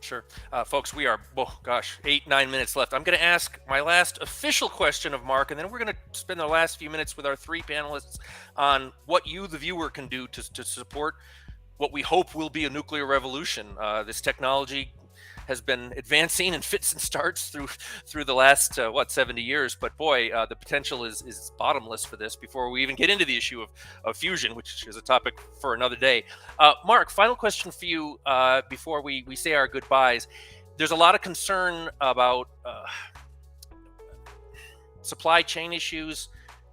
Sure. Folks, we are, 8-9 minutes left. I'm going to ask my last official question of Mark, and then we're going to spend the last few minutes with our three panelists on what you, the viewer, can do to support what we hope will be a nuclear revolution. This technology has been advancing in fits and starts through the last 70 years, but boy, the potential is bottomless for this, before we even get into the issue of fusion, which is a topic for another day. Mark, final question for you before we say our goodbyes. There's a lot of concern about supply chain issues,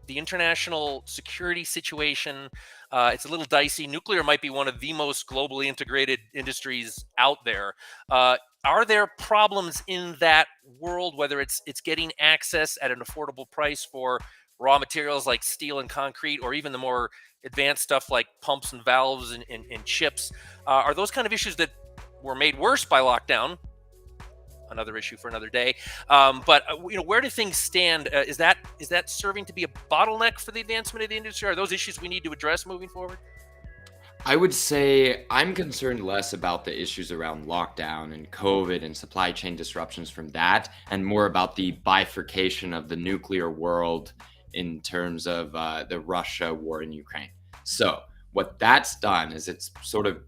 the international security situation. It's a little dicey. Nuclear might be one of the most globally integrated industries out there. Are there problems in that world, whether it's getting access at an affordable price for raw materials like steel and concrete, or even the more advanced stuff like pumps and valves and chips? Are those kind of issues that were made worse by lockdown? Another issue for another day. But where do things stand? Is that serving to be a bottleneck for the advancement of the industry? Are those issues we need to address moving forward? I would say I'm concerned less about the issues around lockdown and COVID and supply chain disruptions from that, and more about the bifurcation of the nuclear world in terms of the Russia war in Ukraine. So what that's done is it's sort of,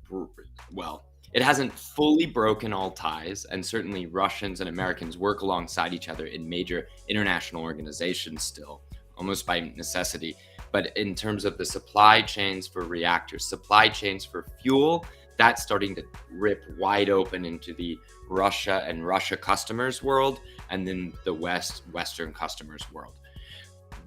it hasn't fully broken all ties, and certainly Russians and Americans work alongside each other in major international organizations still, almost by necessity. But in terms of the supply chains for reactors, supply chains for fuel, that's starting to rip wide open into the Russia and Russia customers world, and then the Western customers world.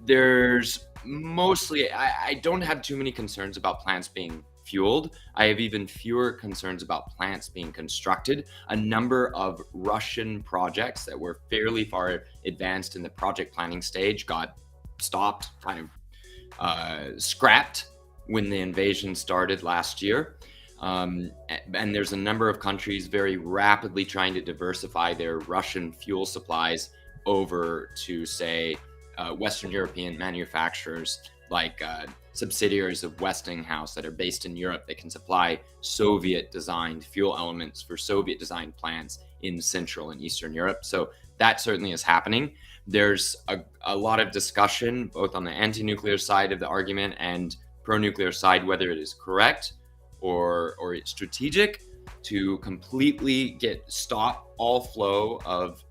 There's mostly, I don't have too many concerns about plants being fueled. I have even fewer concerns about plants being constructed. A number of Russian projects that were fairly far advanced in the project planning stage got stopped, scrapped when the invasion started last year. And there's a number of countries very rapidly trying to diversify their Russian fuel supplies over to, say, Western European manufacturers like subsidiaries of Westinghouse that are based in Europe that can supply Soviet-designed fuel elements for Soviet-designed plants in Central and Eastern Europe. So that certainly is happening. There's a lot of discussion both on the anti-nuclear side of the argument and pro-nuclear side whether it is correct or it's strategic to completely stop all flow of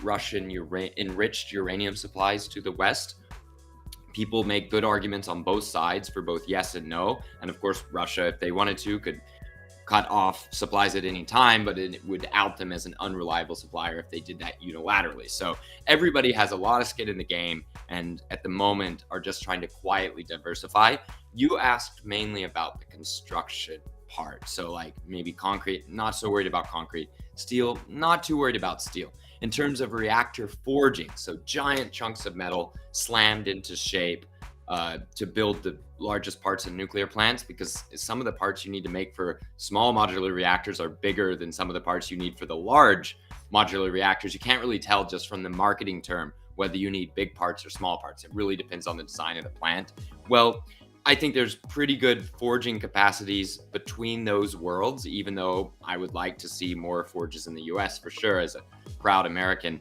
Russian enriched uranium supplies to the West. People make good arguments on both sides for both yes and no. And of course, Russia, if they wanted to, could cut off supplies at any time, but it would out them as an unreliable supplier if they did that unilaterally. So everybody has a lot of skin in the game, and at the moment are just trying to quietly diversify. You asked mainly about the construction part. So like maybe concrete, not so worried about concrete. Steel, not too worried about steel. In terms of reactor forging, so giant chunks of metal slammed into shape to build the largest parts in nuclear plants, because some of the parts you need to make for small modular reactors are bigger than some of the parts you need for the large modular reactors. You can't really tell just from the marketing term whether you need big parts or small parts. It really depends on the design of the plant. Well, I think there's pretty good forging capacities between those worlds, even though I would like to see more forges in the US for sure as a proud American.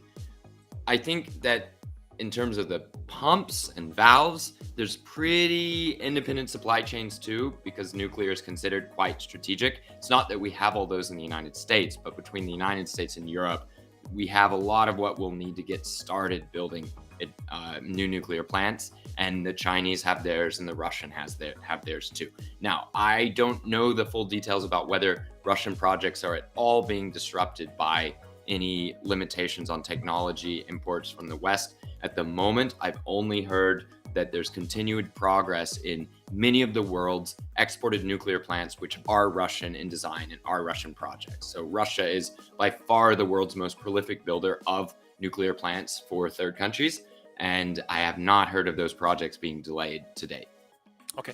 I think that in terms of the pumps and valves, there's pretty independent supply chains too, because nuclear is considered quite strategic. It's not that we have all those in the United States, but between the United States and Europe, we have a lot of what we'll need to get started building new nuclear plants, and the Chinese have theirs and the Russian have theirs too. Now, I don't know the full details about whether Russian projects are at all being disrupted by any limitations on technology imports from the West. At the moment, I've only heard that there's continued progress in many of the world's exported nuclear plants, which are Russian in design and are Russian projects. So Russia is by far the world's most prolific builder of nuclear plants for third countries, and I have not heard of those projects being delayed to date. Okay.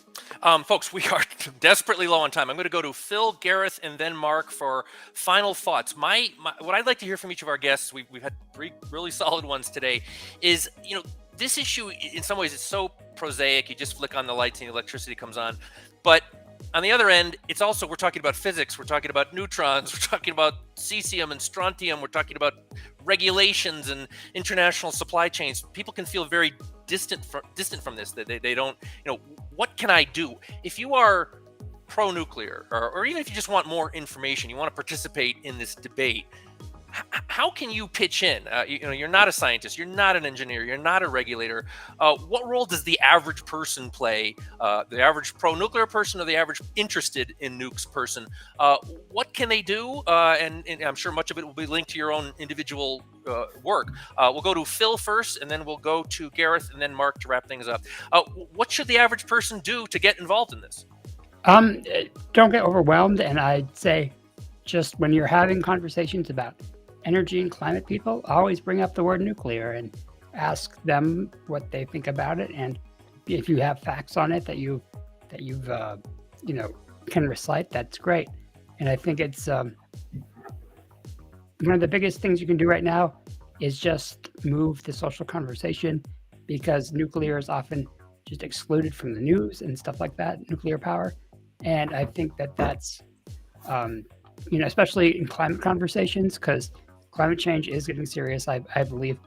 Folks, we are desperately low on time. I'm going to go to Phil, Gareth, and then Mark for final thoughts. What I'd like to hear from each of our guests, we've had 3 really solid ones today, is, this issue in some ways is so prosaic. You just flick on the lights and the electricity comes on. But on the other end, it's also, we're talking about physics, we're talking about neutrons, we're talking about cesium and strontium, we're talking about regulations and international supply chains. People can feel very distant from this, that they don't, what can I do? If you are pro-nuclear, or even if you just want more information, you want to participate in this debate, how can you pitch in? You're not a scientist, you're not an engineer, you're not a regulator. What role does the average person play? The average pro-nuclear person or the average interested in nukes person? What can they do? And I'm sure much of it will be linked to your own individual work. We'll go to Phil first, and then we'll go to Gareth, and then Mark to wrap things up. What should the average person do to get involved in this? Don't get overwhelmed, and I'd say just when you're having conversations about energy and climate people, always bring up the word nuclear and ask them what they think about it, and if you have facts on it that you've can recite, that's great. And I think it's one of the biggest things you can do right now is just move the social conversation, because nuclear is often just excluded from the news and stuff like that, nuclear power. And I think that's especially in climate conversations, because climate change is getting serious, I believe.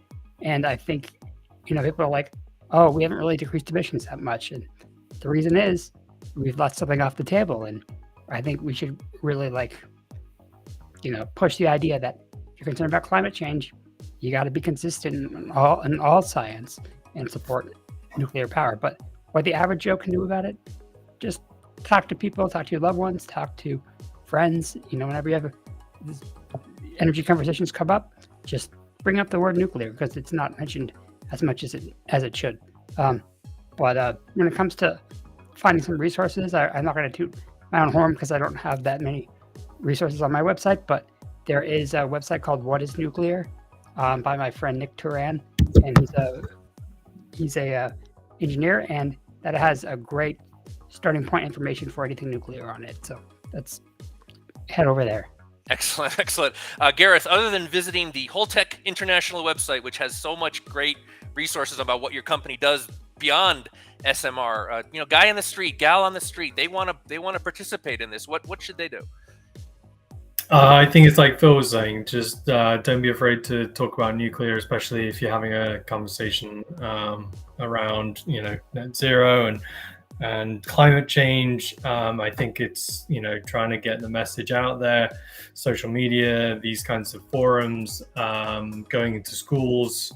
And I think, people are like, oh, we haven't really decreased emissions that much. And the reason is we've left something off the table. And I think we should really push the idea that if you're concerned about climate change, you got to be consistent in all science and support nuclear power. But what the average Joe can do about it, just talk to people, talk to your loved ones, talk to friends. Whenever you have energy conversations come up, just bring up the word nuclear, because it's not mentioned as much as it should. But when it comes to finding some resources, I'm not going to toot my own horn because I don't have that many resources on my website, but there is a website called What is Nuclear by my friend Nick Turan, and he's a engineer, and that has a great starting point information for anything nuclear on it. So that's head over there. Excellent. Gareth, other than visiting the Holtec International website, which has so much great resources about what your company does beyond SMR, guy on the street, gal on the street, they want to participate in this. What should they do? I think it's like Phil was saying, just don't be afraid to talk about nuclear, especially if you're having a conversation around, net zero and climate change. I think it's, trying to get the message out there, social media, these kinds of forums, going into schools,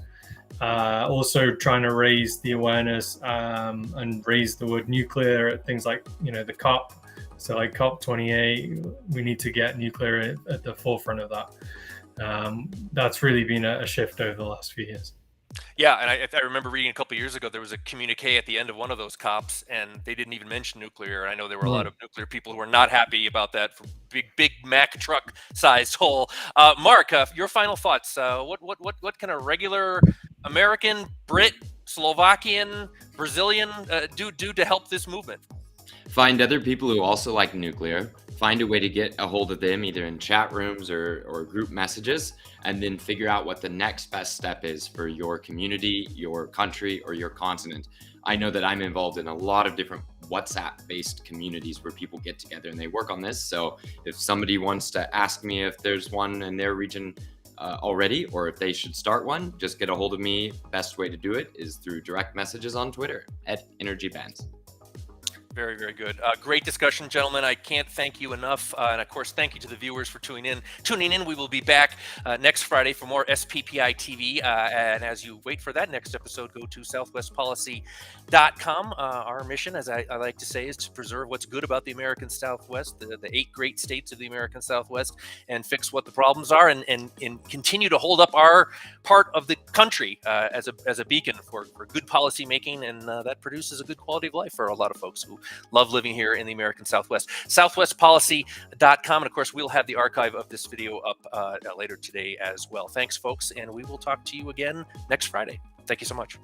also trying to raise the awareness and raise the word nuclear at things like, the COP. So like COP28, we need to get nuclear at the forefront of that. That's really been a shift over the last few years. Yeah, and I remember reading a couple of years ago, there was a communique at the end of one of those COPs, and they didn't even mention nuclear. I know there were a lot of nuclear people who were not happy about that, for big Mack truck-sized hole. Mark, your final thoughts. What can a regular American, Brit, Slovakian, Brazilian do to help this movement? Find other people who also like nuclear. Find a way to get a hold of them, either in chat rooms or group messages, and then figure out what the next best step is for your community, your country, or your continent. I know that I'm involved in a lot of different WhatsApp-based communities where people get together and they work on this. So if somebody wants to ask me if there's one in their region, already, or if they should start one, just get a hold of me. Best way to do it is through direct messages on Twitter @EnergyBands. Very, very good. Great discussion, gentlemen. I can't thank you enough. And of course, thank you to the viewers for tuning in. We will be back next Friday for more SPPI-TV. And as you wait for that next episode, go to southwestpolicy.com. Our mission, as I like to say, is to preserve what's good about the American Southwest, the 8 great states of the American Southwest, and fix what the problems are, and continue to hold up our part of the country as a beacon for good policy making, and that produces a good quality of life for a lot of folks who love living here in the American Southwest. Southwestpolicy.com. And of course, we'll have the archive of this video up later today as well. Thanks, folks. And we will talk to you again next Friday. Thank you so much.